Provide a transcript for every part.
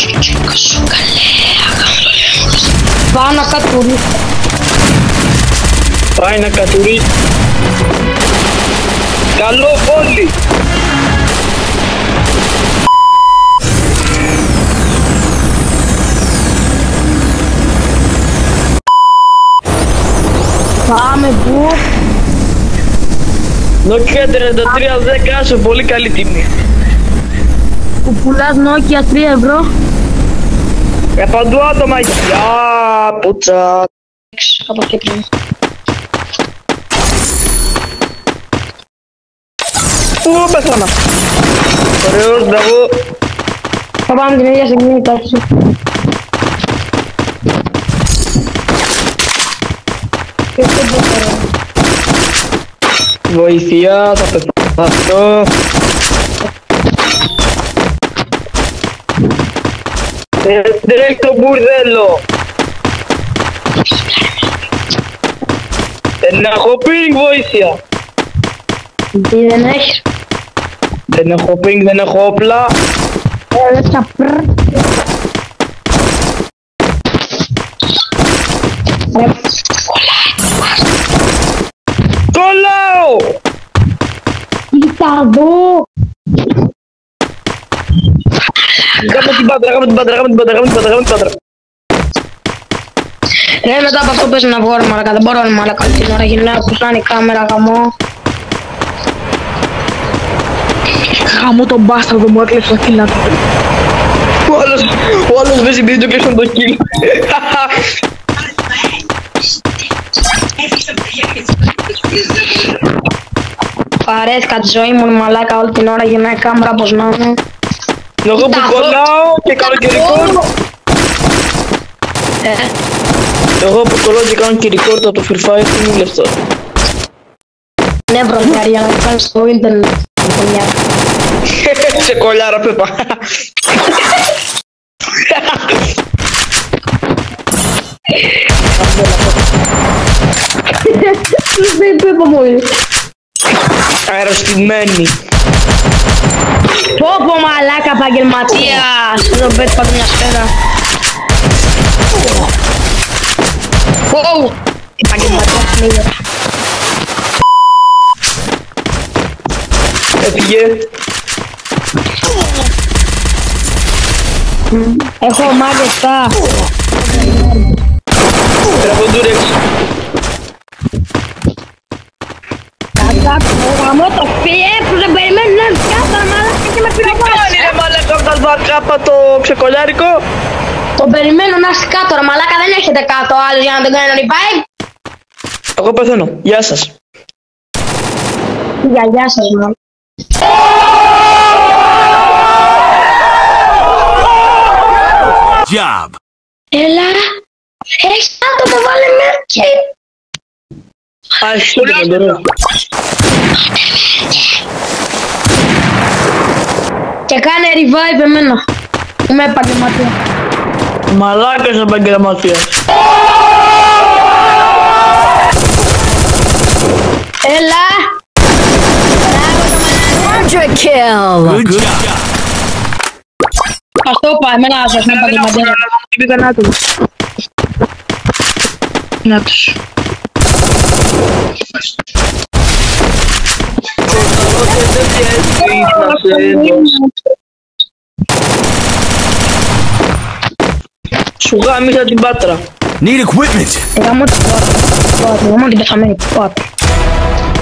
Σου καλέ, αγάπη. Πάω να κατουρίσω. Πάει να κατουρίσει. Καλό βόλι. Πάμε πού? Nokia 3310 σε πολύ καλή τιμή. Που πουλάς Nokia 3 ευρώ. Παντού άτομα. Γεια, πουτσα. Από εκεί πριν. Πού πέθανα. Ωραίος, μπράβο. Θα πάμε την ίδια στιγμή, τάξη. Βοήθεια, θα πεθάνω. Τρέχει το μπουρδέλο. Δεν έχω πίνγκ, βοήθεια. Τι δεν έχεις? Δεν έχω πίνγκ, δεν έχω όπλα. Δεν θα Κολλάω! Κοίτα εδώ! Κάμε την πάντρα. Ρε μετά από αυτό πες να βγω ρε μαλάκα, δεν μπορώ ρε μαλάκα την ώρα γυρνάω που σαν η κάμερα γαμώ. Γαμώ τον μπάσταρδο μου έκλεψε το kill να του. Ο άλλος βέζει επειδή του κλείσαν το kill. Παρέσκα τη ζωή μου μαλάκα όλη την ώρα γυρνάει η κάμερα πως να είναι. Εγώ που κολλάω και κάνω και record. Εγώ που κολλάω και κάνω και record από το Free Fire τι μου λες τώρα. Ναι μπροστά για να κάνεις στο ίντερνετ. Σε κολλάρα Πέπα. Δεν Πέπα μου είναι. Αεροστημένη. Πω μαλάκα επαγγελματίας. Εδώ πέτει πάντα μια σφαίρα. Πω επαγγελματίας πνίγε. Έφυγε. Έχω μάγεστα. Τραβοντούρεξ. Γαμώ το φιέ που δεν περιμένουν να σκάσω μαλάκα και με πυροβάζει. Κάνει ρε μαλάκα από τα βαρκάπα το ξεκολιάρικο. Το περιμένω να είσαι κάτω ρε μαλάκα, δεν έχετε κάτω άλλος για να τον κάνει revive. Εγώ πεθαίνω. Γεια σας. Η γιαγιά σας μάλλον. Job. Έλα. Έχεις κάτω το βάλε μέρκε. Άρχισε το παντορό. Και κάνε revive εμένα. Είμαι επαγγελματία. Μαλάκας επαγγελματίας. Έλα. Quadra kill. Good job. Ας το είπα, εμένα σας είμαι επαγγελματία. Πήγα να του. Να τους. Σου γάμισα την πάτρα. Need equipment. Γαμώ την πάτρα. Γαμώ την πεθαμένη πάτρα.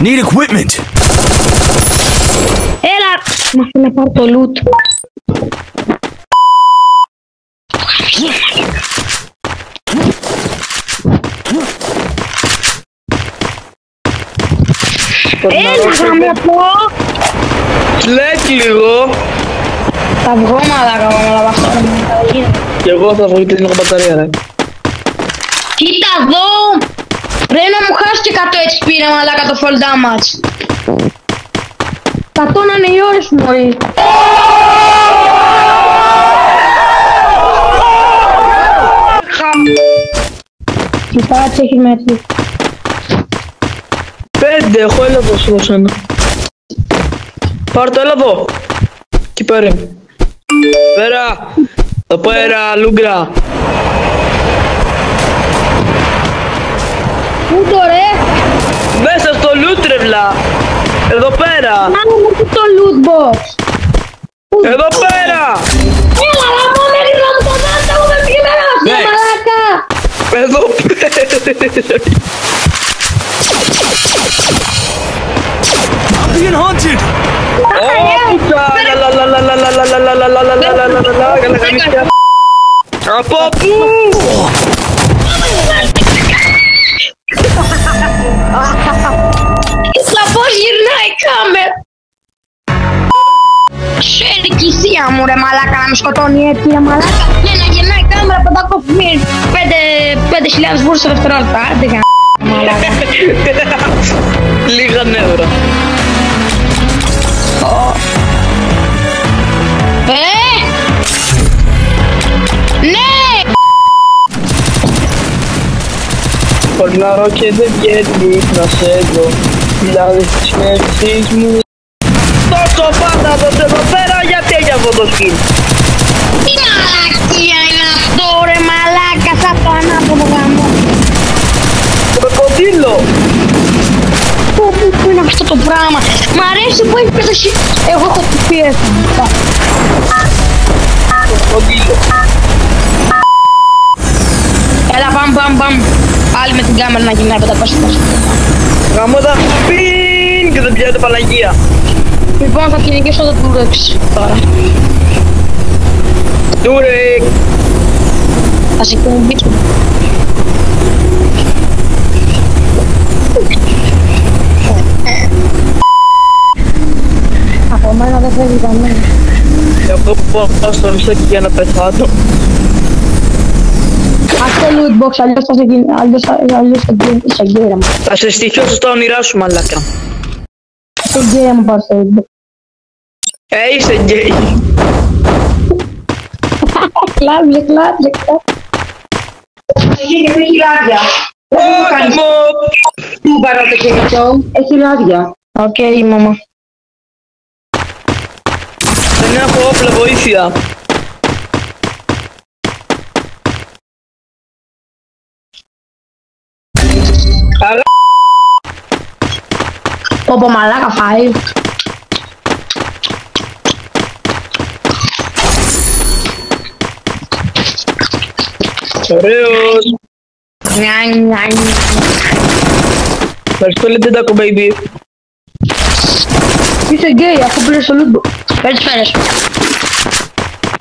Need equipment. Έλα. Μα θέλω να πάρω το loot. Έλα γαμώ πω. Σλέκ λίγο. Θα βγω μαλάκα από αυτό. Κι εγώ θα βγω γιατί δεν έχω μπαταρία ρε. Κοίτα εδώ. Πρέπει να μου χάσει και 100 HP ρε μαλάκα το fall damage. 100 να είναι οι ώρες μου μωρί. Κοιτάξτε έχεις μέτρη. 5 έχω, έλα εδώ σου δώσω ένα. Πάρ' το, έλα εδώ. Εκεί πέρα. Πέρα. Εδώ πέρα, Λούγκρα. Πού το ρε? Μέσα στο loot ρε βλά. Εδώ πέρα. Μάνα μου το loot box. Εδώ πέρα. Έλα γαμώ μέχρι να μου το δώσω, εγώ με πήγε μέρα αυτή Thanks. μαλάκα. Εδώ πέρα. I'm being hunted. Από πού? Στα πώς γυρνάει η κάμερα. Σέρι κησία μου ρε μαλάκα να με σκοτώνει έτσι ρε μαλάκα. Ναι να γυρνάει η κάμερα 5.000 βούρους στο δευτερόλεπτο. Άντε γα μαλάκα. Λίγα νεύρα. Ναι! Φορνάρω και δεν βγαίνει να σε δω. Μιλάδες τις σκέψεις μου. Τόσο πάντα δώσε εδώ πέρα γιατί έχει αυτό το skin. Τι μαλακία είναι αυτό ρε μαλάκα σαν το ανάποδο γαμό. Το κοντήλο. Πού είναι αυτό το πράγμα. Μ' αρέσει που έχει πέσει. Εγώ έχω τη πίεση μου. Το κοντήλο. Έλα πάμε. Πάλι με την κάμερα να γυρνάει 500 κόσμο. Γαμώ τα πιν και δεν πιάνεται Παναγία. Λοιπόν θα κυνηγήσω το Τούρεξ τώρα. Τούρεκ. Θα σε κυνηγήσω. Από μένα δεν φεύγει κανένα. Εγώ πάω στο μισό και για να πεθάνω. Αυτό loot box, αλλιώς σε γκέραμα. Θα σε στοιχειώσω στα όνειρά σου μαλάκα. Σε γκέραμα πάω στο loot box. Είσαι γκέι. Κλάψε. Πού παράτε και αυτό. Έχει λάδια. Οκ, μάμα. Δεν έχω όπλα, βοήθεια. Καλά. Πω μαλάκα φάει. Ωραίος. Νιάν. Ευχαριστώ λέτε τάκο baby. Είσαι γκέι αφού πήρες το loot box. Φέρες.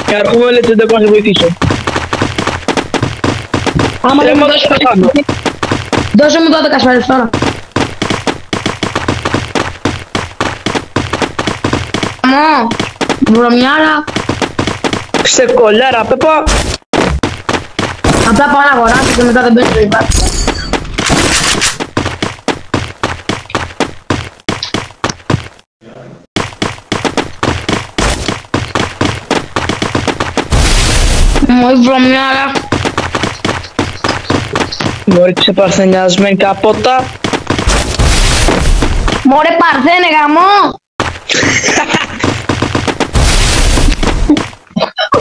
Και αρχούμε λέτε τάκο να σε βοηθήσω. Άμα δεν μου δώσεις πάνω. δώσε μου 12 σφαίρες τώρα. Αμό, βρωμιάρα. Ξεκολάρα Πέπα. Απλά πάω να αγοράσω και μετά δεν πέφτει το υπάρχει. Μου η βρωμιάρα. Μωρή ξεπαρθενιασμένη καπότα. Μωρέ παρθένε γαμό.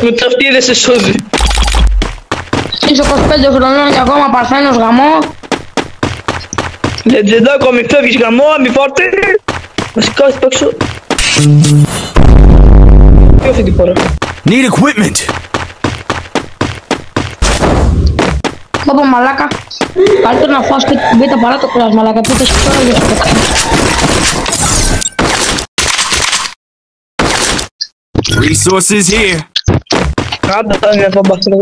Με το αυτή δεν σε σώζει. Είσαι 25 χρονών και ακόμα παρθένος γαμό. Λετζεντάκο μη φεύγεις γαμό, μη φάρτε. Να σηκώσεις παίξω. Τι αυτή τη φορά. Need equipment. Πω μαλάκα. Καλύτερα να φάω σπίτι την πίτα παρά το κρέας μαλάκα. Πίτα σου τώρα για σου το κάνω. Resources here. Κάντε τα μια φαμπάστρα.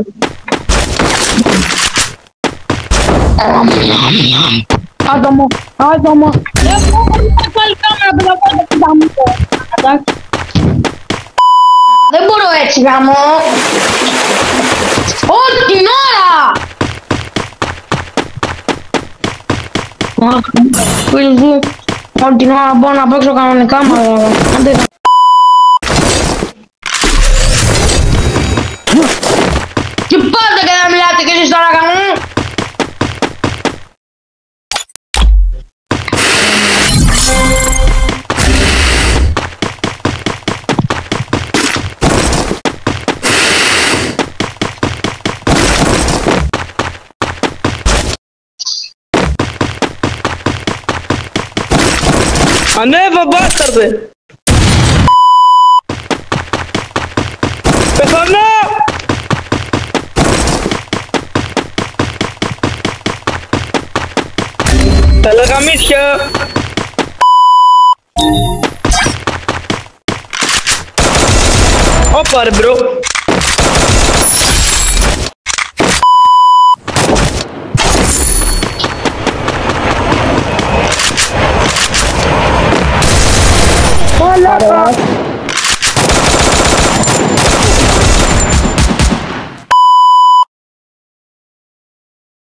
Άτομο. Πάλι κάμερα που θα πάω το πίτα μου. Εντάξει. Δεν μπορώ έτσι γάμο. Όλη την ώρα. Φίλοι μου, όλη την ώρα μπορώ να παίξω κανονικά μάλλον. Και πάντα και να μιλάτε κι εσείς τώρα γάμο. Ανέβα μπάσταρδε! Πεθανώ! Έλα γαμίσια! Όπα ρε μπρο! Hola,